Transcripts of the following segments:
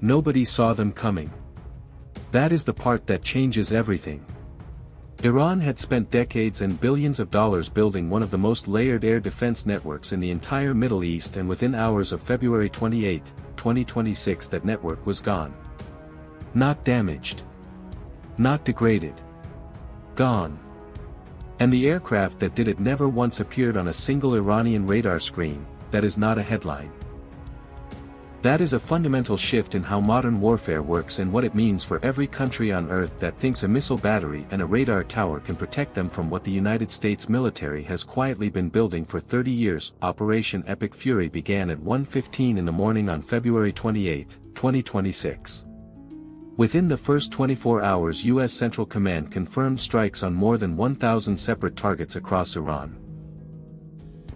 Nobody saw them coming. That is the part that changes everything. Iran had spent decades and billions of dollars building one of the most layered air defense networks in the entire Middle East, and within hours of February 28, 2026 that network was gone. Not damaged. Not degraded. Gone. And the aircraft that did it never once appeared on a single Iranian radar screen. That is not a headline. That is a fundamental shift in how modern warfare works and what it means for every country on Earth that thinks a missile battery and a radar tower can protect them from what the United States military has quietly been building for 30 years. Operation Epic Fury began at 1:15 in the morning on February 28, 2026. Within the first 24 hours, U.S. Central Command confirmed strikes on more than 1,000 separate targets across Iran.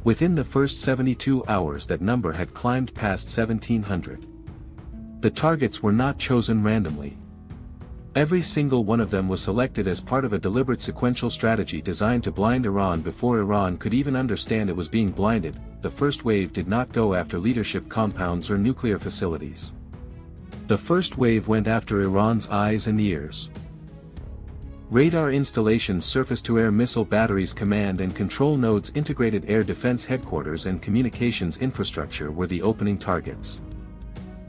Within the first 72 hours, that number had climbed past 1,700. The targets were not chosen randomly. Every single one of them was selected as part of a deliberate sequential strategy designed to blind Iran before Iran could even understand it was being blinded. The first wave did not go after leadership compounds or nuclear facilities. The first wave went after Iran's eyes and ears. Radar installations, surface-to-air missile batteries, command and control nodes, integrated air defense headquarters and communications infrastructure were the opening targets.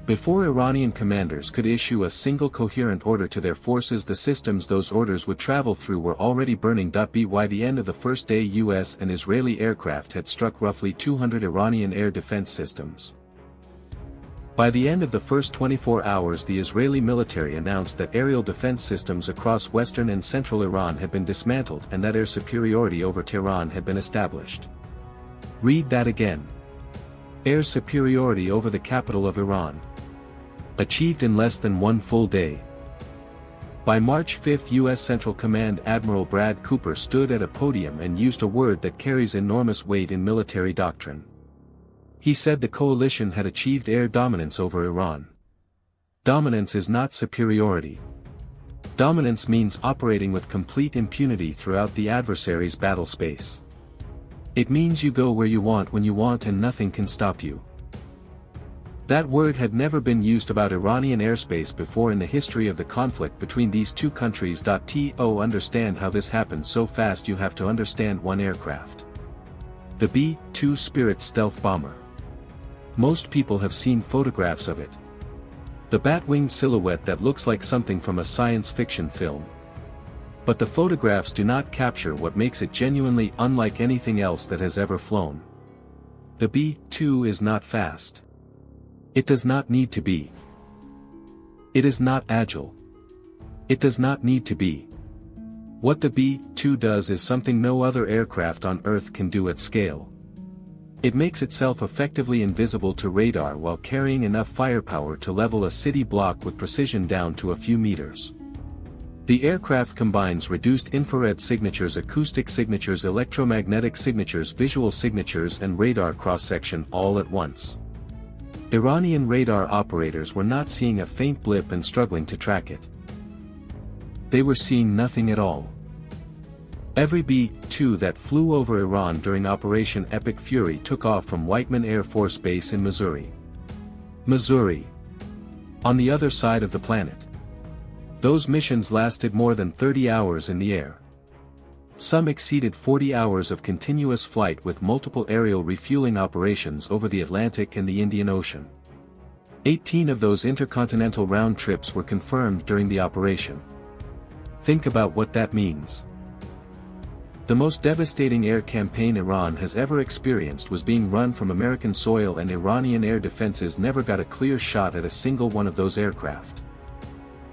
Before Iranian commanders could issue a single coherent order to their forces, the systems those orders would travel through were already burning. By the end of the first day, U.S. and Israeli aircraft had struck roughly 200 Iranian air defense systems. By the end of the first 24 hours, the Israeli military announced that aerial defense systems across western and central Iran had been dismantled and that air superiority over Tehran had been established. Read that again. Air superiority over the capital of Iran. Achieved in less than one full day. By March 5, U.S. Central Command Admiral Brad Cooper stood at a podium and used a word that carries enormous weight in military doctrine. He said the coalition had achieved air dominance over Iran. Dominance is not superiority. Dominance means operating with complete impunity throughout the adversary's battle space. It means you go where you want when you want and nothing can stop you. That word had never been used about Iranian airspace before in the history of the conflict between these two countries. To understand how this happened so fast, you have to understand one aircraft. The B-2 Spirit stealth bomber. Most people have seen photographs of it. The bat-winged silhouette that looks like something from a science fiction film. But the photographs do not capture what makes it genuinely unlike anything else that has ever flown. The B-2 is not fast. It does not need to be. It is not agile. It does not need to be. What the B-2 does is something no other aircraft on Earth can do at scale. It makes itself effectively invisible to radar while carrying enough firepower to level a city block with precision down to a few meters. The aircraft combines reduced infrared signatures, acoustic signatures, electromagnetic signatures, visual signatures and radar cross-section all at once. Iranian radar operators were not seeing a faint blip and struggling to track it. They were seeing nothing at all. Every B-2 that flew over Iran during Operation Epic Fury took off from Whiteman Air Force Base in Missouri. Missouri. On the other side of the planet. Those missions lasted more than 30 hours in the air. Some exceeded 40 hours of continuous flight with multiple aerial refueling operations over the Atlantic and the Indian Ocean. 18 of those intercontinental round trips were confirmed during the operation. Think about what that means. The most devastating air campaign Iran has ever experienced was being run from American soil, and Iranian air defenses never got a clear shot at a single one of those aircraft.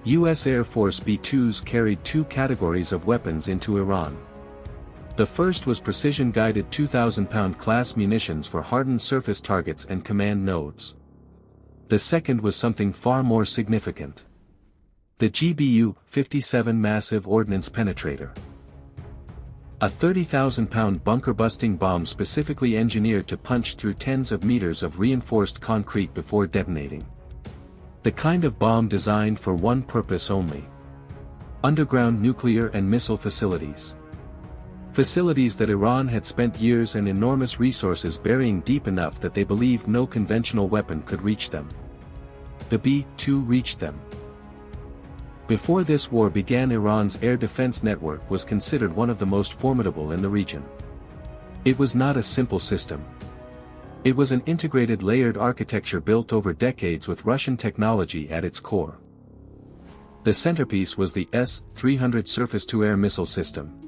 U.S. Air Force B-2s carried two categories of weapons into Iran. The first was precision-guided 2,000-pound class munitions for hardened surface targets and command nodes. The second was something far more significant. The GBU-57 Massive Ordnance Penetrator. A 30,000-pound bunker-busting bomb specifically engineered to punch through tens of meters of reinforced concrete before detonating. The kind of bomb designed for one purpose only. Underground nuclear and missile facilities. Facilities that Iran had spent years and enormous resources burying deep enough that they believed no conventional weapon could reach them. The B-2 reached them. Before this war began, Iran's air defense network was considered one of the most formidable in the region. It was not a simple system. It was an integrated layered architecture built over decades with Russian technology at its core. The centerpiece was the S-300 surface-to-air missile system.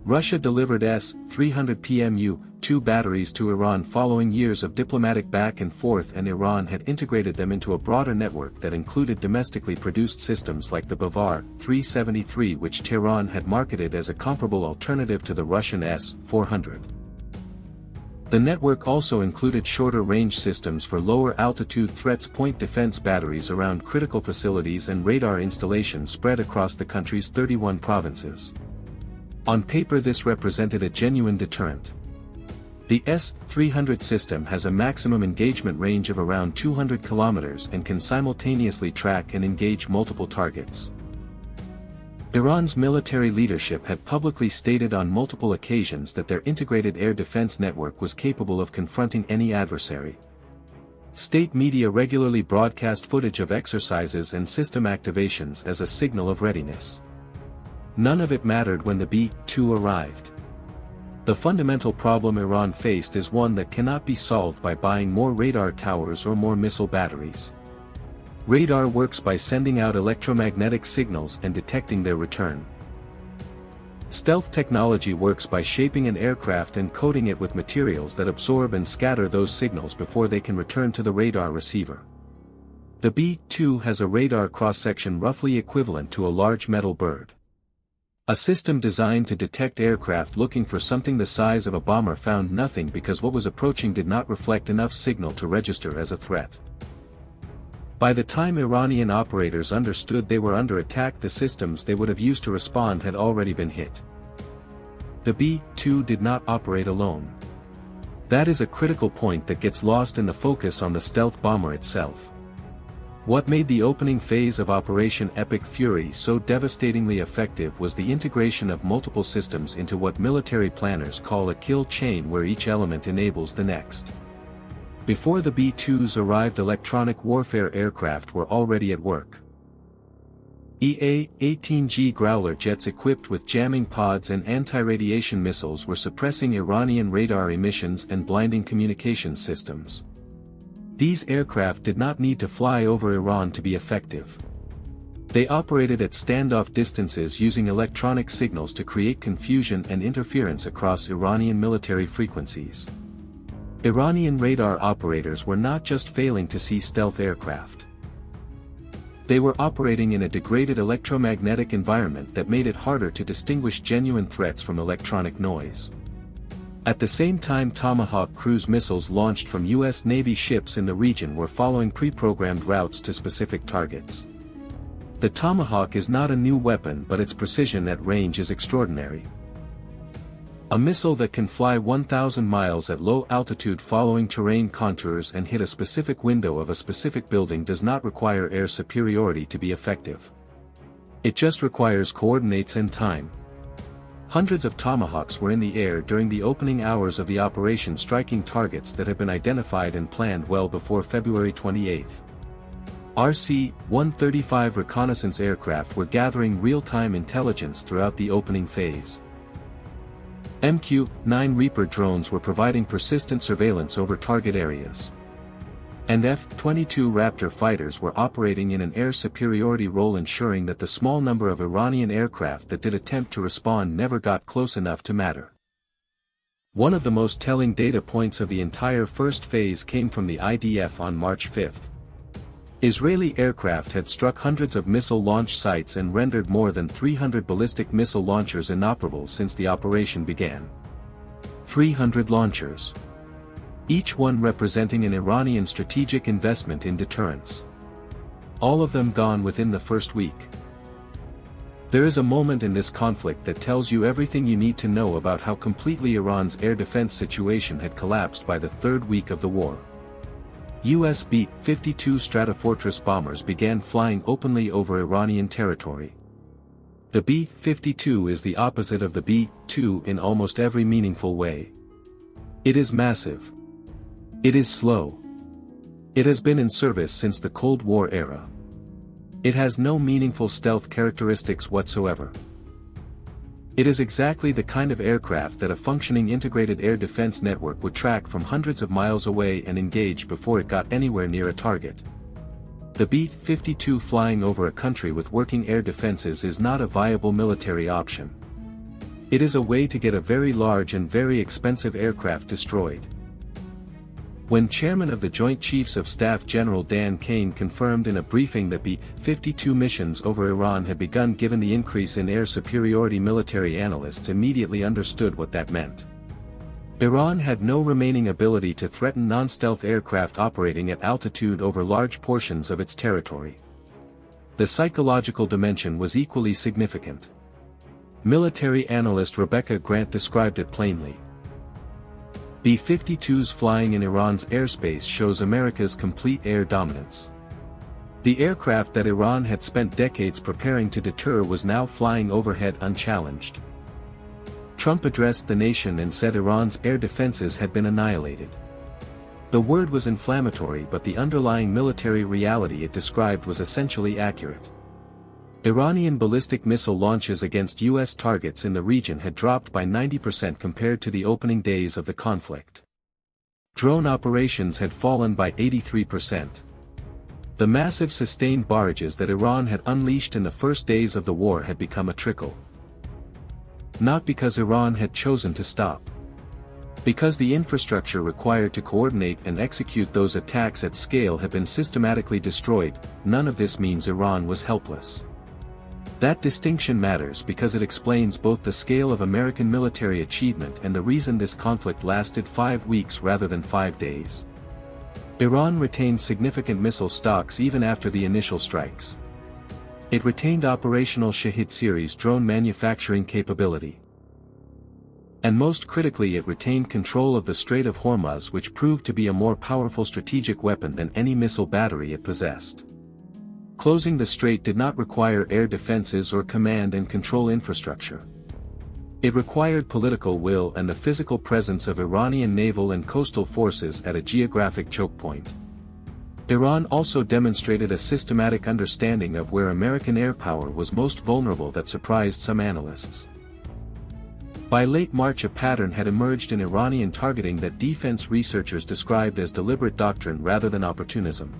Russia delivered S-300 PMU-2 batteries to Iran following years of diplomatic back and forth, and Iran had integrated them into a broader network that included domestically produced systems like the Bavar 373, which Tehran had marketed as a comparable alternative to the Russian S-400. The network also included shorter-range systems for lower-altitude threats, point defense batteries around critical facilities, and radar installations spread across the country's 31 provinces. On paper, this represented a genuine deterrent. The S-300 system has a maximum engagement range of around 200 kilometers and can simultaneously track and engage multiple targets. Iran's military leadership had publicly stated on multiple occasions that their integrated air defense network was capable of confronting any adversary. State media regularly broadcast footage of exercises and system activations as a signal of readiness. None of it mattered when the B-2 arrived. The fundamental problem Iran faced is one that cannot be solved by buying more radar towers or more missile batteries. Radar works by sending out electromagnetic signals and detecting their return. Stealth technology works by shaping an aircraft and coating it with materials that absorb and scatter those signals before they can return to the radar receiver. The B-2 has a radar cross-section roughly equivalent to a large metal bird. A system designed to detect aircraft looking for something the size of a bomber found nothing because what was approaching did not reflect enough signal to register as a threat. By the time Iranian operators understood they were under attack, the systems they would have used to respond had already been hit. The B-2 did not operate alone. That is a critical point that gets lost in the focus on the stealth bomber itself. What made the opening phase of Operation Epic Fury so devastatingly effective was the integration of multiple systems into what military planners call a kill chain, where each element enables the next. Before the B-2s arrived, electronic warfare aircraft were already at work. EA-18G Growler jets equipped with jamming pods and anti-radiation missiles were suppressing Iranian radar emissions and blinding communications systems. These aircraft did not need to fly over Iran to be effective. They operated at standoff distances using electronic signals to create confusion and interference across Iranian military frequencies. Iranian radar operators were not just failing to see stealth aircraft. They were operating in a degraded electromagnetic environment that made it harder to distinguish genuine threats from electronic noise. At the same time, Tomahawk cruise missiles launched from U.S. Navy ships in the region were following pre-programmed routes to specific targets. The Tomahawk is not a new weapon, but its precision at range is extraordinary. A missile that can fly 1,000 miles at low altitude following terrain contours and hit a specific window of a specific building does not require air superiority to be effective. It just requires coordinates and time. Hundreds of Tomahawks were in the air during the opening hours of the operation, striking targets that had been identified and planned well before February 28. RC-135 reconnaissance aircraft were gathering real-time intelligence throughout the opening phase. MQ-9 Reaper drones were providing persistent surveillance over target areas. And F-22 Raptor fighters were operating in an air superiority role, ensuring that the small number of Iranian aircraft that did attempt to respond never got close enough to matter. One of the most telling data points of the entire first phase came from the IDF on March 5. Israeli aircraft had struck hundreds of missile launch sites and rendered more than 300 ballistic missile launchers inoperable since the operation began. 300 launchers. Each one representing an Iranian strategic investment in deterrence. All of them gone within the first week. There is a moment in this conflict that tells you everything you need to know about how completely Iran's air defense situation had collapsed by the third week of the war. US B-52 Stratofortress bombers began flying openly over Iranian territory. The B-52 is the opposite of the B-2 in almost every meaningful way. It is massive. It is slow. It has been in service since the Cold War era. It has no meaningful stealth characteristics whatsoever. It is exactly the kind of aircraft that a functioning integrated air defense network would track from hundreds of miles away and engage before it got anywhere near a target. The B-52 flying over a country with working air defenses is not a viable military option. It is a way to get a very large and very expensive aircraft destroyed. When Chairman of the Joint Chiefs of Staff General Dan Kane confirmed in a briefing that B-52 missions over Iran had begun given the increase in air superiority, military analysts immediately understood what that meant. Iran had no remaining ability to threaten non-stealth aircraft operating at altitude over large portions of its territory. The psychological dimension was equally significant. Military analyst Rebecca Grant described it plainly. B-52s flying in Iran's airspace shows America's complete air dominance. The aircraft that Iran had spent decades preparing to deter was now flying overhead unchallenged. Trump addressed the nation and said Iran's air defenses had been annihilated. The word was inflammatory, but the underlying military reality it described was essentially accurate. Iranian ballistic missile launches against U.S. targets in the region had dropped by 90% compared to the opening days of the conflict. Drone operations had fallen by 83%. The massive sustained barrages that Iran had unleashed in the first days of the war had become a trickle. Not because Iran had chosen to stop. Because the infrastructure required to coordinate and execute those attacks at scale had been systematically destroyed. None of this means Iran was helpless. That distinction matters because it explains both the scale of American military achievement and the reason this conflict lasted 5 weeks rather than 5 days. Iran retained significant missile stocks even after the initial strikes. It retained operational Shahid series drone manufacturing capability. And most critically, it retained control of the Strait of Hormuz, which proved to be a more powerful strategic weapon than any missile battery it possessed. Closing the strait did not require air defenses or command and control infrastructure. It required political will and the physical presence of Iranian naval and coastal forces at a geographic choke point. Iran also demonstrated a systematic understanding of where American air power was most vulnerable that surprised some analysts. By late March, a pattern had emerged in Iranian targeting that defense researchers described as deliberate doctrine rather than opportunism.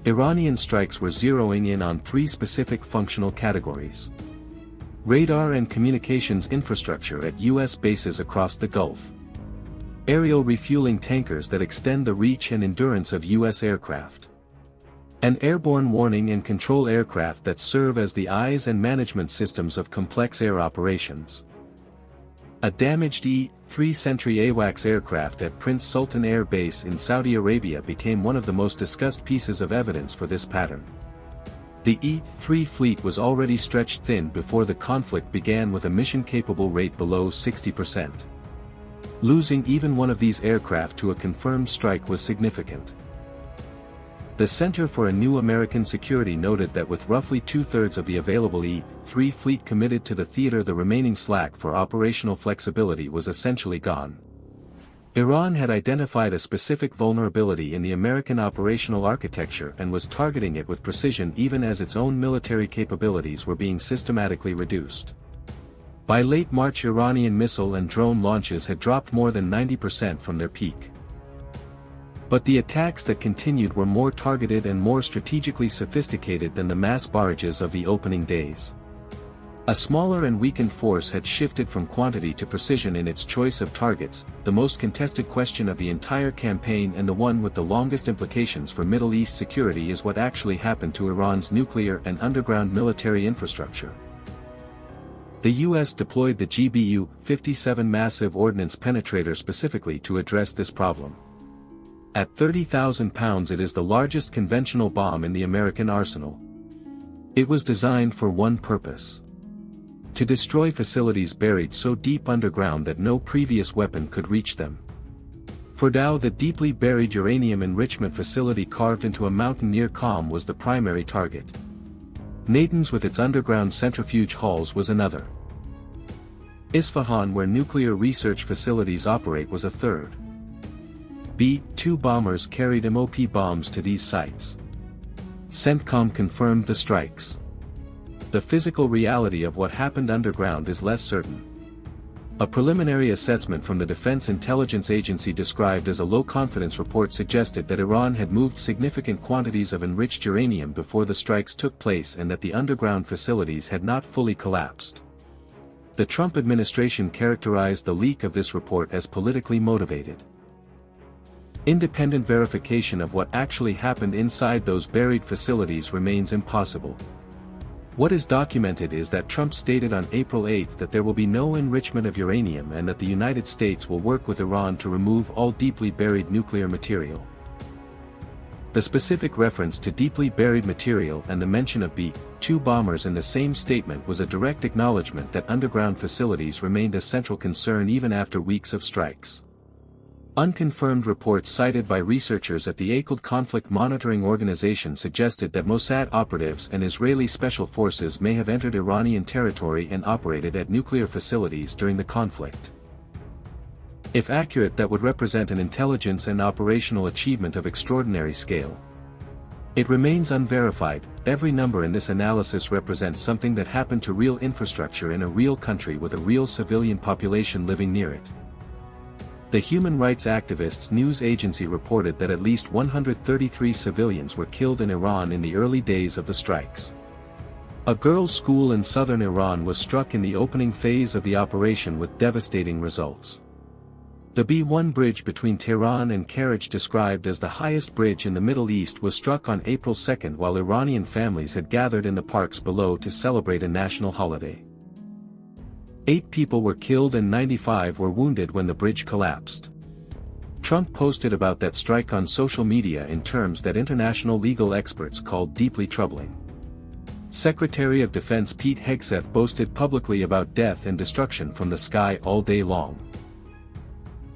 Iranian strikes were zeroing in on 3 specific functional categories: radar and communications infrastructure at U.S. bases across the Gulf, aerial refueling tankers that extend the reach and endurance of U.S. aircraft, and airborne warning and control aircraft that serve as the eyes and management systems of complex air operations. A damaged E-3 Sentry AWACS aircraft at Prince Sultan Air Base in Saudi Arabia became one of the most discussed pieces of evidence for this pattern. The E-3 fleet was already stretched thin before the conflict began, with a mission-capable rate below 60%. Losing even one of these aircraft to a confirmed strike was significant. The Center for a New American Security noted that with roughly 2/3 of the available E-3 fleet committed to the theater, the remaining slack for operational flexibility was essentially gone. Iran had identified a specific vulnerability in the American operational architecture and was targeting it with precision even as its own military capabilities were being systematically reduced. By late March, Iranian missile and drone launches had dropped more than 90% from their peak. But the attacks that continued were more targeted and more strategically sophisticated than the mass barrages of the opening days. A smaller and weakened force had shifted from quantity to precision in its choice of targets, the most contested question of the entire campaign and the one with the longest implications for Middle East security is what actually happened to Iran's nuclear and underground military infrastructure. The U.S. deployed the GBU-57 massive ordnance penetrator specifically to address this problem. At 30,000 pounds, it is the largest conventional bomb in the American arsenal. It was designed for one purpose: to destroy facilities buried so deep underground that no previous weapon could reach them. For Dow, the deeply buried uranium enrichment facility carved into a mountain near Qom was the primary target. Natanz, with its underground centrifuge halls, was another. Isfahan, where nuclear research facilities operate, was a third. B-2 bombers carried MOP bombs to these sites. CENTCOM confirmed the strikes. The physical reality of what happened underground is less certain. A preliminary assessment from the Defense Intelligence Agency described as a low-confidence report suggested that Iran had moved significant quantities of enriched uranium before the strikes took place and that the underground facilities had not fully collapsed. The Trump administration characterized the leak of this report as politically motivated. Independent verification of what actually happened inside those buried facilities remains impossible. What is documented is that Trump stated on April 8 that there will be no enrichment of uranium and that the United States will work with Iran to remove all deeply buried nuclear material. The specific reference to deeply buried material and the mention of B-2 bombers in the same statement was a direct acknowledgement that underground facilities remained a central concern even after weeks of strikes. Unconfirmed reports cited by researchers at the EA-18G Conflict Monitoring Organization suggested that Mossad operatives and Israeli special forces may have entered Iranian territory and operated at nuclear facilities during the conflict. If accurate, that would represent an intelligence and operational achievement of extraordinary scale. It remains unverified. Every number in this analysis represents something that happened to real infrastructure in a real country with a real civilian population living near it. The human rights activists' news agency reported that at least 133 civilians were killed in Iran in the early days of the strikes. A girls' school in southern Iran was struck in the opening phase of the operation with devastating results. The B-1 bridge between Tehran and Karaj, described as the highest bridge in the Middle East, was struck on April 2 while Iranian families had gathered in the parks below to celebrate a national holiday. 8 people were killed and 95 were wounded when the bridge collapsed. Trump posted about that strike on social media in terms that international legal experts called deeply troubling. Secretary of Defense Pete Hegseth boasted publicly about death and destruction from the sky all day long.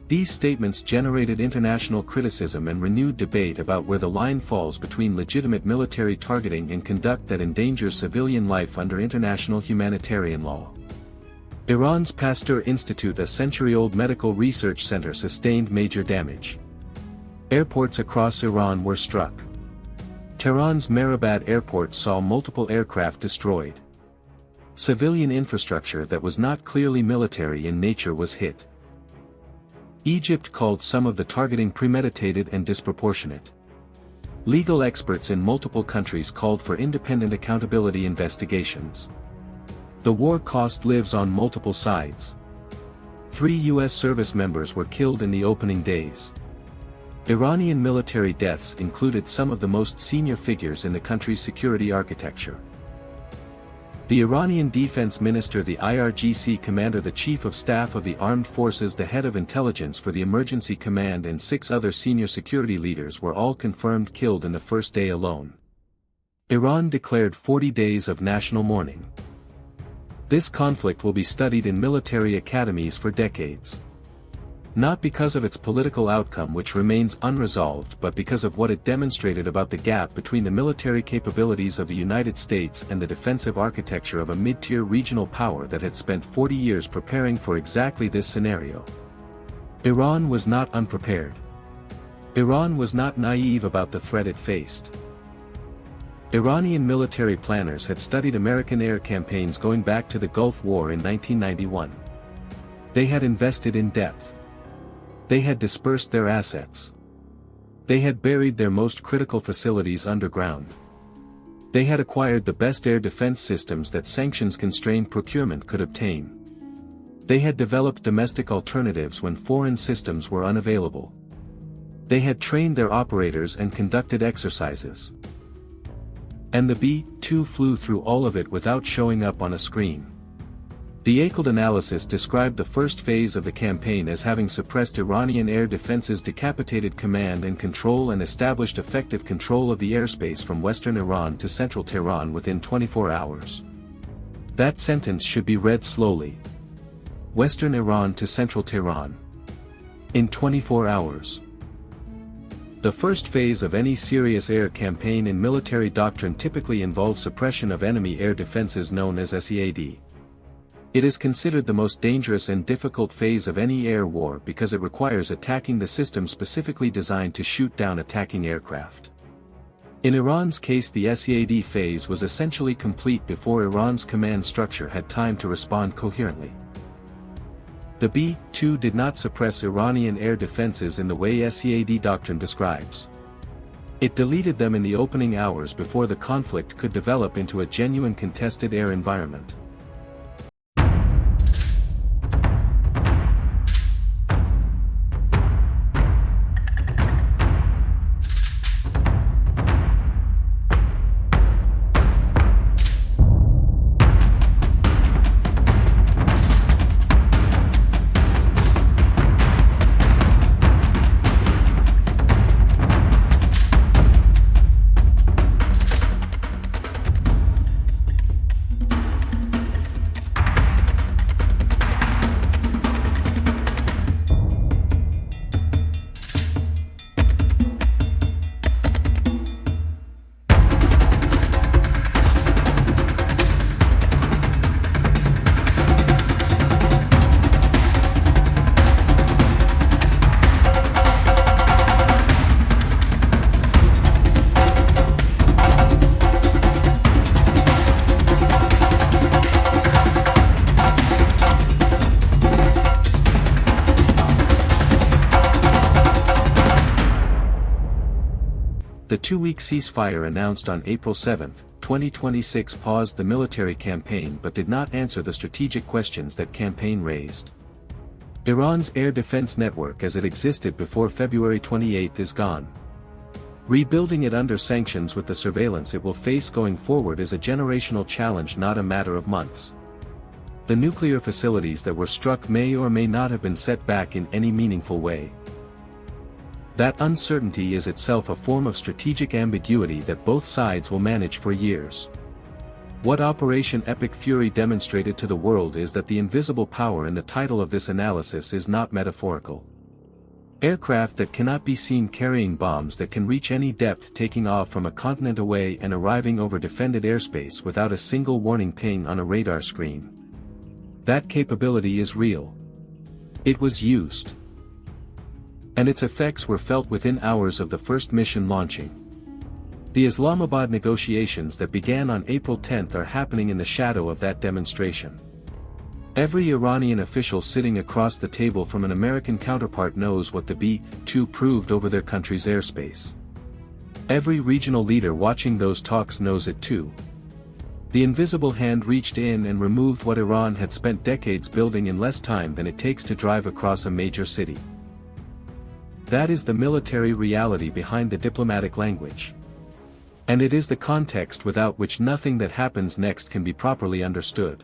These statements generated international criticism and renewed debate about where the line falls between legitimate military targeting and conduct that endangers civilian life under international humanitarian law. Iran's Pasteur Institute, a century-old medical research center, sustained major damage. Airports across Iran were struck. Tehran's Mehrabad airport saw multiple aircraft destroyed. Civilian infrastructure that was not clearly military in nature was hit. Egypt called some of the targeting premeditated and disproportionate. Legal experts in multiple countries called for independent accountability investigations. The war cost lives on multiple sides. 3 U.S. service members were killed in the opening days. Iranian military deaths included some of the most senior figures in the country's security architecture. The Iranian defense minister, the IRGC commander, the chief of staff of the armed forces, the head of intelligence for the emergency command, and 6 other senior security leaders were all confirmed killed in the first day alone. Iran declared 40 days of national mourning. This conflict will be studied in military academies for decades. Not because of its political outcome, which remains unresolved, but because of what it demonstrated about the gap between the military capabilities of the United States and the defensive architecture of a mid-tier regional power that had spent 40 years preparing for exactly this scenario. Iran was not unprepared. Iran was not naive about the threat it faced. Iranian military planners had studied American air campaigns going back to the Gulf War in 1991. They had invested in depth. They had dispersed their assets. They had buried their most critical facilities underground. They had acquired the best air defense systems that sanctions-constrained procurement could obtain. They had developed domestic alternatives when foreign systems were unavailable. They had trained their operators and conducted exercises. And the B-2 flew through all of it without showing up on a screen. The EA-18G analysis described the first phase of the campaign as having suppressed Iranian air defense's decapitated command and control and established effective control of the airspace from western Iran to central Tehran within 24 hours. That sentence should be read slowly. Western Iran to central Tehran. In 24 hours. The first phase of any serious air campaign in military doctrine typically involves suppression of enemy air defenses known as SEAD. It is considered the most dangerous and difficult phase of any air war because it requires attacking the system specifically designed to shoot down attacking aircraft. In Iran's case, the SEAD phase was essentially complete before Iran's command structure had time to respond coherently. The B-2 did not suppress Iranian air defenses in the way SEAD doctrine describes. It deleted them in the opening hours before the conflict could develop into a genuine contested air environment. The two-week ceasefire announced on April 7, 2026 paused the military campaign but did not answer the strategic questions that campaign raised. Iran's air defense network as it existed before February 28 is gone. Rebuilding it under sanctions with the surveillance it will face going forward is a generational challenge, not a matter of months. The nuclear facilities that were struck may or may not have been set back in any meaningful way. That uncertainty is itself a form of strategic ambiguity that both sides will manage for years. What Operation Epic Fury demonstrated to the world is that the invisible power in the title of this analysis is not metaphorical. Aircraft that cannot be seen carrying bombs that can reach any depth, taking off from a continent away and arriving over defended airspace without a single warning ping on a radar screen. That capability is real. It was used. And its effects were felt within hours of the first mission launching. The Islamabad negotiations that began on April 10 are happening in the shadow of that demonstration. Every Iranian official sitting across the table from an American counterpart knows what the B-2 proved over their country's airspace. Every regional leader watching those talks knows it too. The invisible hand reached in and removed what Iran had spent decades building in less time than it takes to drive across a major city. That is the military reality behind the diplomatic language. And it is the context without which nothing that happens next can be properly understood.